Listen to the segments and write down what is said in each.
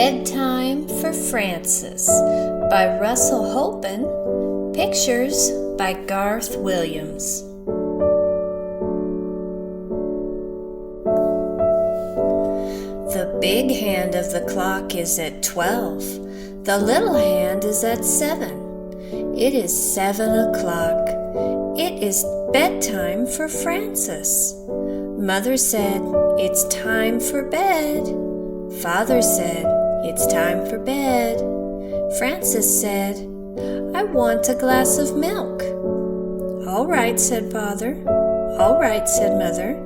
Bedtime for Francis by Russell Hopen. Pictures by Garth Williams. The big hand of the clock is at 12. The little hand is at 7. It is 7 o'clock. It is bedtime for Francis. Mother said, "It's time for bed." Father said, "It's time for bed." Francis said, "I want a glass of milk." "All right," said Father. "All right," said Mother.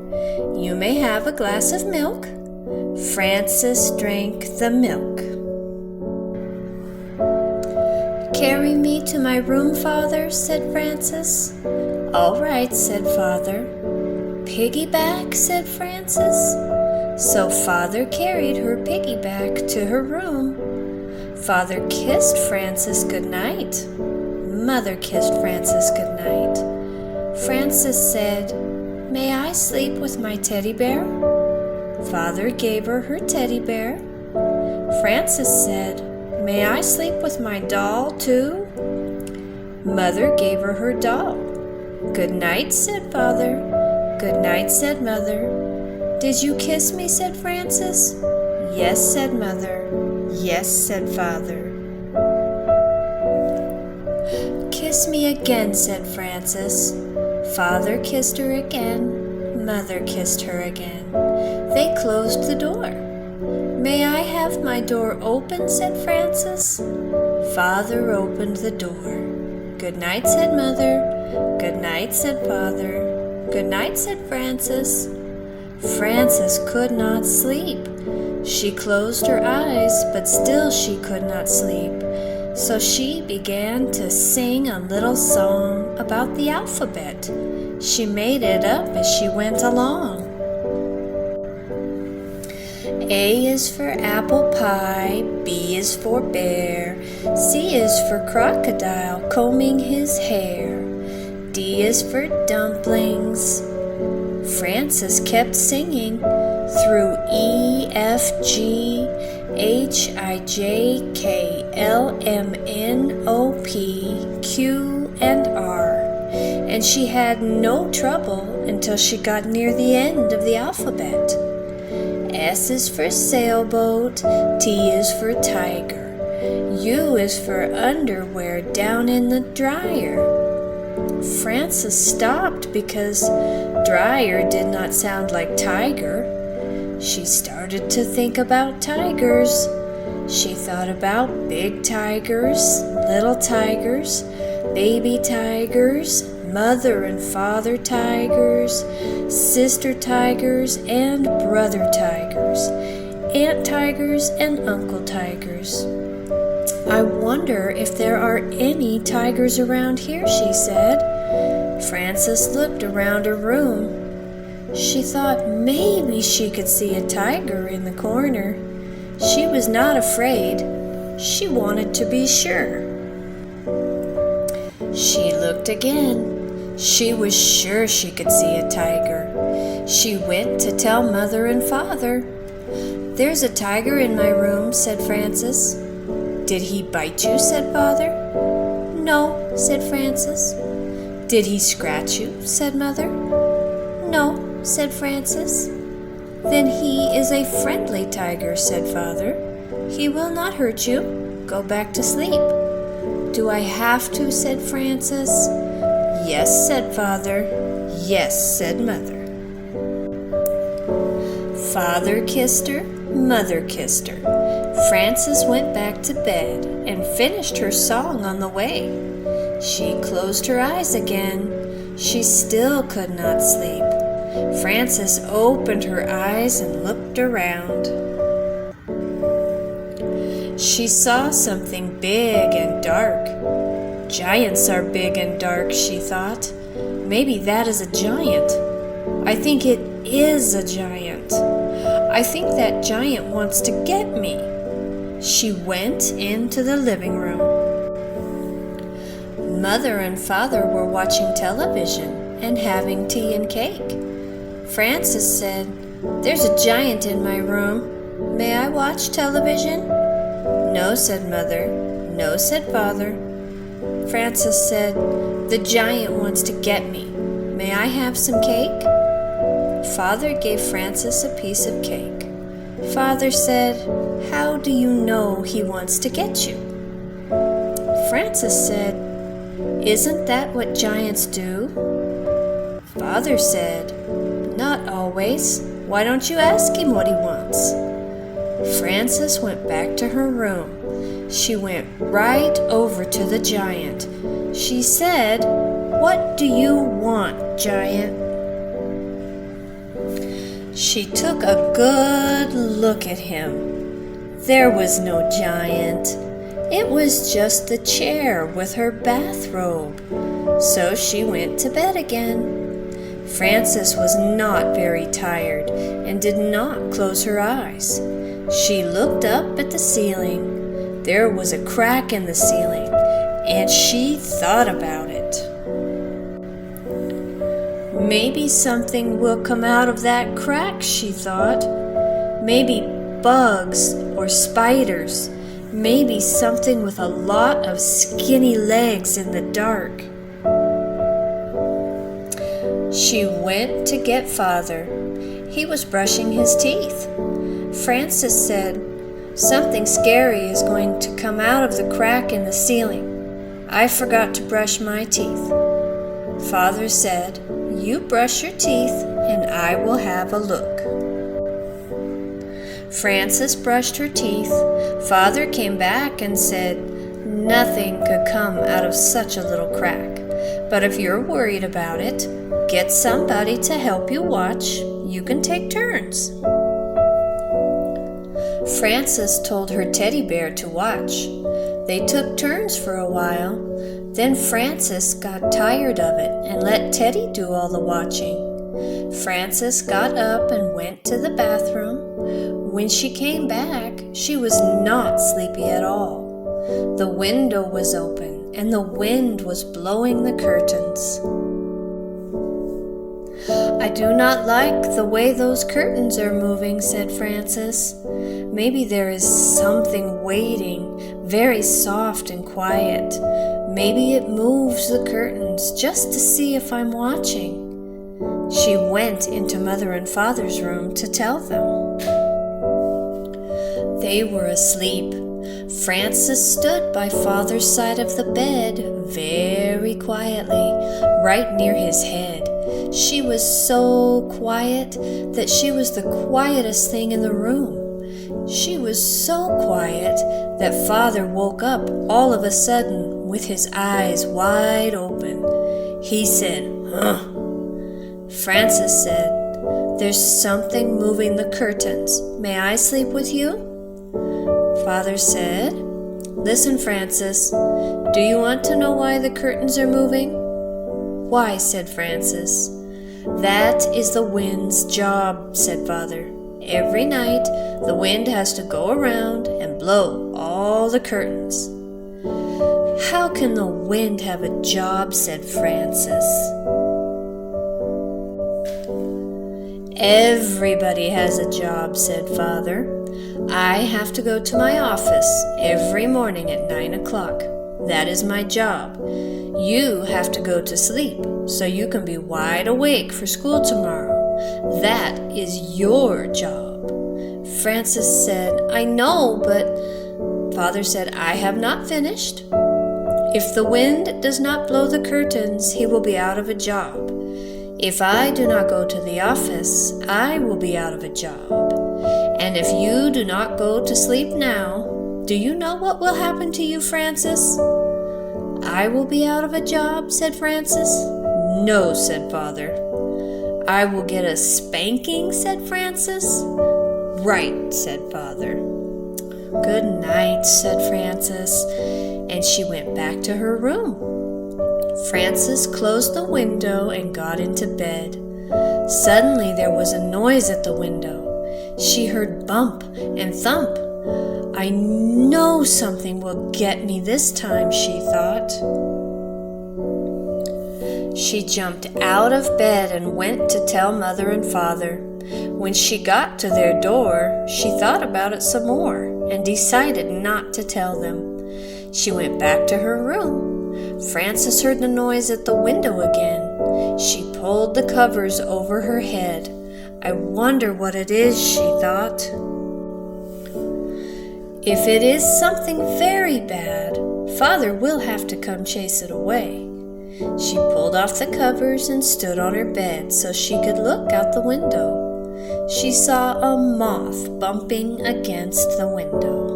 "You may have a glass of milk." Francis drank the milk. "Carry me to my room, Father," said Francis. "All right," said Father. "Piggyback," said Francis. So Father carried her piggyback to her room. Father kissed Francis goodnight. Mother kissed Francis goodnight. Francis said, "May I sleep with my teddy bear?" Father gave her teddy bear. Francis said, "May I sleep with my doll too?" Mother gave her doll. "Good night," said Father. "Good night," said Mother. "Did you kiss me?" said Francis. "Yes," said Mother. "Yes," said Father. "Kiss me again," said Francis. Father kissed her again. Mother kissed her again. They closed the door. "May I have my door open?" said Francis. Father opened the door. "Good night," said Mother. "Good night," said Father. "Good night," said Francis. Francis could not sleep. She closed her eyes, but still she could not sleep. So she began to sing a little song about the alphabet. She made it up as she went along. A is for apple pie, B is for bear, C is for crocodile combing his hair, D is for dumplings. Francis kept singing through E, F, G, H, I, J, K, L, M, N, O, P, Q, and R. And she had no trouble until she got near the end of the alphabet. S is for sailboat, T is for tiger, U is for underwear down in the dryer. Francis stopped because dryer did not sound like tiger. She started to think about tigers. She thought about big tigers, little tigers, baby tigers, mother and father tigers, sister tigers and brother tigers, aunt tigers and uncle tigers. "I wonder if there are any tigers around here," she said. Francis looked around her room. She thought maybe she could see a tiger in the corner. She was not afraid. She wanted to be sure. She looked again. She was sure she could see a tiger. She went to tell Mother and Father. "There's a tiger in my room," said Francis. "Did he bite you?" said Father. "No," said Francis. "Did he scratch you?" said Mother. "No," said Francis. "Then he is a friendly tiger," said Father. "He will not hurt you. Go back to sleep." "Do I have to?" said Francis. "Yes," said Father. "Yes," said Mother. Father kissed her. Mother kissed her. Francis went back to bed and finished her song on the way. She closed her eyes again. She still could not sleep. Francis opened her eyes and looked around. She saw something big and dark. Giants are big and dark, she thought. Maybe that is a giant. I think it is a giant. I think that giant wants to get me. She went into the living room. Mother and Father were watching television and having tea and cake. Francis said, "There's a giant in my room. May I watch television?" "No," said Mother. "No," said Father. Frances said, "The giant wants to get me. May I have some cake?" Father gave Frances a piece of cake. Father said, "How do you know he wants to get you?" Frances said, "Isn't that what giants do?" Father said, "Not always. Why don't you ask him what he wants?" Frances went back to her room. She went right over to the giant. She said, "What do you want, giant?" She took a good look at him. There was no giant. It was just the chair with her bathrobe. So she went to bed again. Frances was not very tired and did not close her eyes. She looked up at the ceiling. There was a crack in the ceiling, and she thought about it. Maybe something will come out of that crack, she thought. Maybe bugs or spiders. Maybe something with a lot of skinny legs in the dark. She went to get Father. He was brushing his teeth. Frances said, "Something scary is going to come out of the crack in the ceiling. I forgot to brush my teeth." Father said, "You brush your teeth and I will have a look." Frances brushed her teeth. Father came back and said, "Nothing could come out of such a little crack. But if you're worried about it, get somebody to help you watch. You can take turns." Frances told her teddy bear to watch. They took turns for a while. Then Frances got tired of it and let Teddy do all the watching. Frances got up and went to the bathroom. When she came back, she was not sleepy at all. The window was open and the wind was blowing the curtains. "I do not like the way those curtains are moving," said Frances. "Maybe there is something waiting, very soft and quiet. Maybe it moves the curtains just to see if I'm watching." She went into Mother and Father's room to tell them. They were asleep. Frances stood by Father's side of the bed very quietly, right near his head. She was so quiet that she was the quietest thing in the room. She was so quiet that Father woke up all of a sudden with his eyes wide open. He said, "Huh." Frances said, "There's something moving the curtains. May I sleep with you?" Father said, "Listen, Frances, do you want to know why the curtains are moving?" "Why?" said Frances. "That is the wind's job," said Father. "Every night the wind has to go around and blow all the curtains." "How can the wind have a job?" said Frances. "Everybody has a job," said Father. "I have to go to my office every morning at 9 o'clock. That is my job. You have to go to sleep so you can be wide awake for school tomorrow. That is your job." Frances said, "I know, but..." Father said, "I have not finished. If the wind does not blow the curtains, he will be out of a job. If I do not go to the office, I will be out of a job. And if you do not go to sleep now, do you know what will happen to you, Frances?" "I will be out of a job," said Frances. "No," said Father. "I will get a spanking," said Frances. "Right," said Father. "Good night," said Frances, and she went back to her room. Frances closed the window and got into bed. Suddenly there was a noise at the window. She heard bump and thump. "I know something will get me this time," she thought. She jumped out of bed and went to tell Mother and Father. When she got to their door, she thought about it some more. and decided not to tell them. She went back to her room. Frances heard the noise at the window again. She pulled the covers over her head. I wonder what it is, she thought. If it is something very bad, Father will have to come chase it away. She pulled off the covers and stood on her bed so she could look out the window. She saw a moth bumping against the window.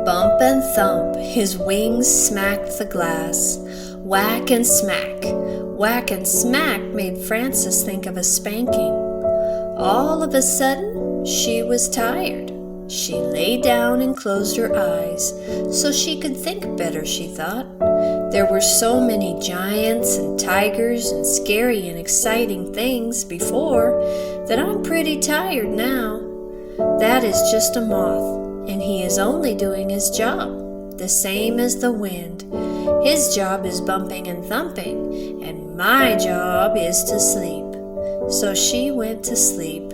Bump and thump, his wings smacked the glass. Whack and smack. Whack and smack made Frances think of a spanking. All of a sudden, she was tired. She lay down and closed her eyes so she could think better, she thought. There were so many giants and tigers and scary and exciting things before that I'm pretty tired now. That is just a moth, and he is only doing his job, the same as the wind. His job is bumping and thumping, and my job is to sleep. So she went to sleep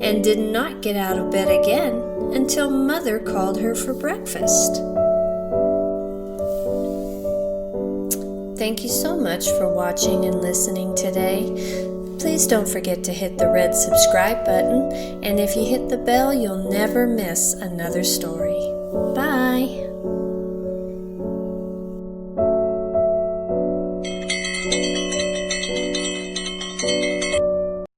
and did not get out of bed again until Mother called her for breakfast. Thank you so much for watching and listening today. Please don't forget to hit the red subscribe button, and if you hit the bell, you'll never miss another story. Bye!